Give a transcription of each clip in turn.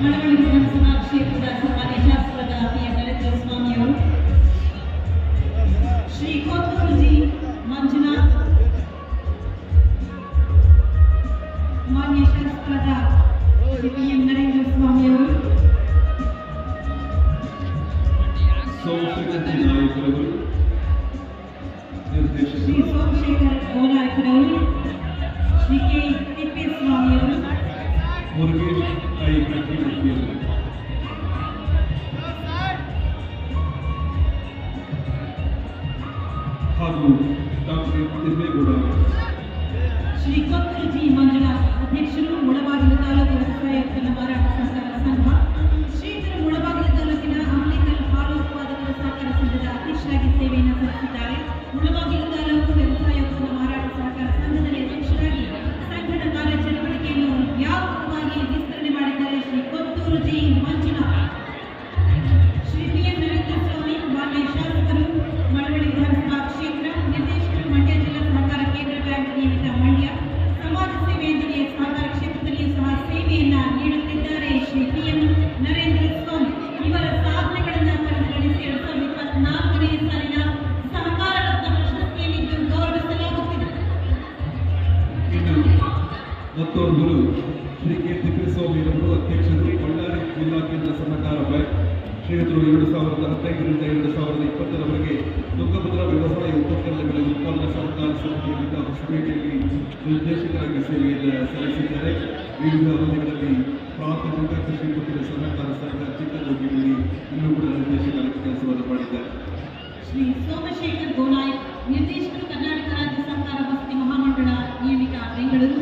ಮಳವಳ್ಳಿ ವಿಧಾನಸಭಾ ಕ್ಷೇತ್ರದ ಸನ್ಮಾನ್ಯ ಶಾಸಕರಾದ ಪಿ.ಎಂ. ನರೇಂದ್ರ ಸ್ವಾಮಿ ಅವರು, ಶ್ರೀ ಕೊತ್ತೂರು ಜಿ. ಮಂಜುನಾಥ್, ಮಾನ್ಯ ಶಾಸಕರಾದ ಶ್ರೀ ಪಿ.ಎಂ. ನರೇಂದ್ರ ಸ್ವಾಮಿ ಅವರು, ಶ್ರೀ ಸೋಮಶೇಖರ್ ಗೋನಾಯಕರವರು, ಶ್ರೀ ಕೆ. ತಿಪ್ಪೇಸ್ವಾಮಿ ಅವರು, ಹಾಗೂ ಡಾಕ್ಟರ್ ತಿಮ್ಮೇಗೌಡ, ಶ್ರೀ ಕೊತ್ತೂರು ಜಿ. ಮಂಜುನಾಥ್ ಅಧ್ಯಕ್ಷರು, ಮುಳಬಾಗಿಲು ತಾಲೂಕು ವ್ಯವಸಾಯ ಉತ್ಪನ್ನ ಮಾರಾಟ ಸಹಕಾರ ಸಂಘ, ಶ್ರೀಧರ ಮುಳಬಾಗಿಲು ತಾಲೂಕಿನ ಅಂಬಿಕಲ್ ಹಾಲು ಉತ್ಪಾದಕರ ಸಹಕಾರ ಸಂಘದ ಅಧ್ಯಕ್ಷರಾಗಿ ಸೇವೆಯನ್ನು ಸಲ್ಲಿಸಿದ್ದಾರೆ. ಮುಳಬಾಗಿಲು ತಾಲೂಕು ವ್ಯವಸಾಯ ಉತ್ಪನ್ನ ಮಾರಾಟ ಸಹಕಾರ ಸಂಘದಲ್ಲಿ ಅಧ್ಯಕ್ಷರಾಗಿ ಸಂಘದ ಕಾರ್ಯಚಟುವಟಿಕೆಯನ್ನು ವ್ಯಾಪಕವಾಗಿ ವಿಸ್ತರಣೆ ಮಾಡಿದ್ದಾರೆ ಶ್ರೀ ಕೊತ್ತೂರು ಜಿ. ಮಂಜುನಾಥ್. ಶ್ರೀ ಪಿ.ಎಂ. ನರೇಂದ್ರ ಸ್ವಾಮಿ, ಮಾನ್ಯ ಶಾಸಕರು, ಮಳವಳ್ಳಿ ವಿಧಾನಸಭಾ ಕ್ಷೇತ್ರ ನಿರ್ದೇಶಕರು, ಮಂಡ್ಯ ಜಿಲ್ಲಾ ಸಹಕಾರ ಕೇಂದ್ರ ಬ್ಯಾಂಕ್ ನಿಯಮಿತ ಮಂಡ್ಯ, ಸಮಾಜ ಸೇವೆಯೊಂದಿಗೆ ಸಹಕಾರ ಕ್ಷೇತ್ರದಲ್ಲಿಯೂ ಸಹ ಸೇವೆಯನ್ನ ನೀಡುತ್ತಿದ್ದಾರೆ ಶ್ರೀ ಪಿ.ಎಂ. ನರೇಂದ್ರ ಸ್ವಾಮಿ. ಇವರ ಸಾಧನೆಗಳನ್ನು ಪರಿಗಣಿಸಿ 2024ನೇ ಸಾಲಿನ ಸಹಕಾರ ರತ್ನ ಪ್ರಶಸ್ತಿಯನ್ನಿದ್ದು ಗೌರವಿಸಲಾಗುತ್ತಿದೆ. ಮತ್ತೊಬ್ಬರು ಶ್ರೀ ಕೆ. ತಿಪ್ಪೇಸ್ವಾಮಿ ಅವರು, ಅಧ್ಯಕ್ಷರು, ಬಳ್ಳಾರಿ ಜಿಲ್ಲಾ ಕೇಂದ್ರ ಸಹಕಾರ ಬ್ಯಾಂಕ್. ಶ್ರೀಯುತರು 2015ರಿಂದ 2020ರವರೆಗೆ ತುಂಗಭದ್ರಾ ವ್ಯವಸಾಯ ಉಪಕರಣಗಳ ಉತ್ಪಾದನಾ ಸಹಕಾರ ಸಮಿತಿಯಿಂದ ಹೊಸಪೇಟೆಯಲ್ಲಿ ನಿರ್ದೇಶಕರಾಗಿ ಸೇವೆಯನ್ನು ಸಲ್ಲಿಸಿದ್ದಾರೆ. ವಿವಿಧ ಅವಧಿಗಳಲ್ಲಿ ಪ್ರಾಥಮಿಕ ಕೃಷಿ ಪತ್ತಿನ ಸಹಕಾರ ಸಂಘ ಚಿಕ್ಕದೋಗಿಯಲ್ಲಿ ಇನ್ನೂ ಕೂಡ ನಿರ್ದೇಶಕರಾಗಿ ಕೆಲಸವನ್ನು ಮಾಡಿದ್ದಾರೆ. ಶ್ರೀ ಸೋಮಶೇಖರ್ ಗೋನಾಯಕ್, ನಿರ್ದೇಶಕರು, ಕರ್ನಾಟಕ ರಾಜ್ಯ ಸಹಕಾರ ವಸತಿ ಮಹಾಮಂಡಳ ನಿಯಮಿತ ಬೆಂಗಳೂರು,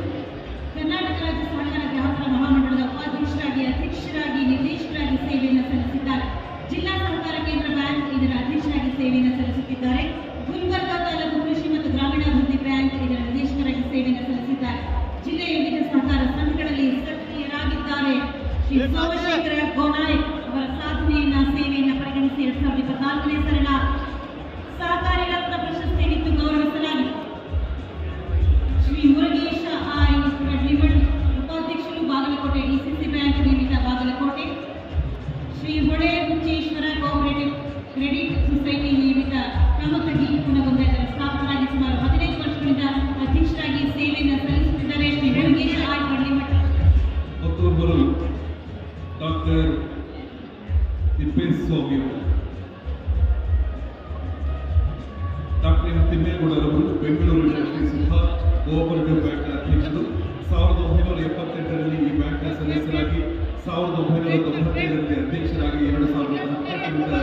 ಕರ್ನಾಟಕ ರಾಜ್ಯ ಸಹಕಾರ ಗ್ರಾಹಕರ ಮಹಾಮಂಡಳದ ಉಪಾಧ್ಯಕ್ಷರಾಗಿ, ಅಧ್ಯಕ್ಷರಾಗಿ, ನಿರ್ದೇಶಕರಾಗಿ ಸೇವೆಯನ್ನು ಸಲ್ಲಿಸಿದ್ದಾರೆ. ಜಿಲ್ಲಾ ಸಹಕಾರ ಕೇಂದ್ರ ಬ್ಯಾಂಕ್ ಇದರ ಅಧ್ಯಕ್ಷರಾಗಿ ಸೇವೆಯನ್ನು ಸಲ್ಲಿಸುತ್ತಿದ್ದಾರೆ. ಗುಲ್ಬರ್ಗ ತಾಲೂಕು ಕೃಷಿ ಮತ್ತು ಗ್ರಾಮೀಣಾಭಿವೃದ್ಧಿ ಬ್ಯಾಂಕ್ ಇದರ ನಿರ್ದೇಶಕರಾಗಿ ಸೇವೆಯನ್ನು ಸಲ್ಲಿಸಿದ್ದಾರೆ. ಜಿಲ್ಲೆಯ ವಿವಿಧ ಸಹಕಾರ ಸಂಘಗಳಲ್ಲಿ ಸಕ್ರಿಯರಾಗಿದ್ದಾರೆ. ಶ್ರೀ ಸೋಮಶೇಖರ ಗೋನಾಯಕ್ ಅವರ ಸಾಧನೆಯನ್ನ ಸೇವೆಯನ್ನು ಪರಿಗಣಿಸಿ 2024ನೇ ಸಾಲಿನ ಸಹಕಾರಿ ರತ್ನ ಪ್ರಶಸ್ತಿಯನ್ನಿತ್ತು ಗೌರವಿಸಲಾಗಿದೆ. ಶ್ರೀ ಮುರುಗೇಶ ಐ. ಕಡ್ಲಿಮಠ್, ಉಪಾಧ್ಯಕ್ಷರು, ಬಾಗಲಕೋಟೆ ಡಿಸಿಸಿ ಬ್ಯಾಂಕ್ ನಿಯಮಿತ ಬಾಗಲಕೋಟೆ, ಶ್ರೀ ಹೊಳೆ ಹುಚ್ಚೇಶ್ವರ ಕೋಆಪರೇಟಿವ್ ಕ್ರೆಡಿಟ್ ಸೊಸೈಟಿ ನಿಯಮಿತ ಕಮತಗಿ ಪುನಗೊಂಡ ಇದರ ಸ್ಥಾಪಕರಾಗಿ ಸುಮಾರು 15 ವರ್ಷಗಳಿಂದ ಅಧ್ಯಕ್ಷರಾಗಿ ಸೇವೆಯನ್ನು ಸಲ್ಲಿಸುತ್ತಿದ್ದಾರೆ ಶ್ರೀ ಮುರುಗೇಶ ಐ. ಕಡ್ಲಿಮಠ್. ಮತ್ತೊಬ್ಬರು ಡಾಕ್ಟರ್ ತಿಪ್ಪೇಸ್ವಾಮಿ ಅವರು. Doctor M. ತಿಮ್ಮೇಗೌಡರವರು ಬೆಂಗಳೂರಿನ ಶ್ರೀ ಸುಧಾ ಕೋಆಪರೇಟಿವ್ ಬ್ಯಾಂಕ್ನ ಅಧ್ಯಕ್ಷರು. 1978ರಲ್ಲಿ ಈ ಬ್ಯಾಂಕ್ನ ಸದಸ್ಯರಾಗಿ, 1997ರಲ್ಲಿ ಅಧ್ಯಕ್ಷರಾಗಿ, 2014ರಿಂದ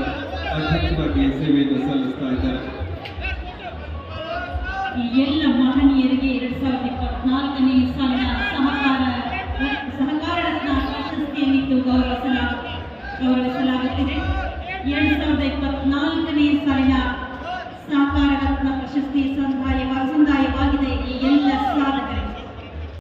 ಅಧ್ಯಕ್ಷರಾಗಿ ಸೇವೆಯನ್ನು ಸಲ್ಲಿಸ್ತಾ ಇದ್ದಾರೆ. ಈ ಎಲ್ಲ ಮಹನೀಯರಿಗೆ 2024ನೇ ಸಾಲಿನ ಸಹಕಾರ ರತ್ನ ಪ್ರಶಸ್ತಿಯನ್ನಿತ್ತು ಗೌರವಿಸಲಾಗುತ್ತಿದೆ. 2024ನೇ ಸಾಲಿನ ಸಹಕಾರ ರತ್ನ ಪ್ರಶಸ್ತಿ ಸಂದಾಯವಾಗಿದೆ. ಈ ಎಲ್ಲ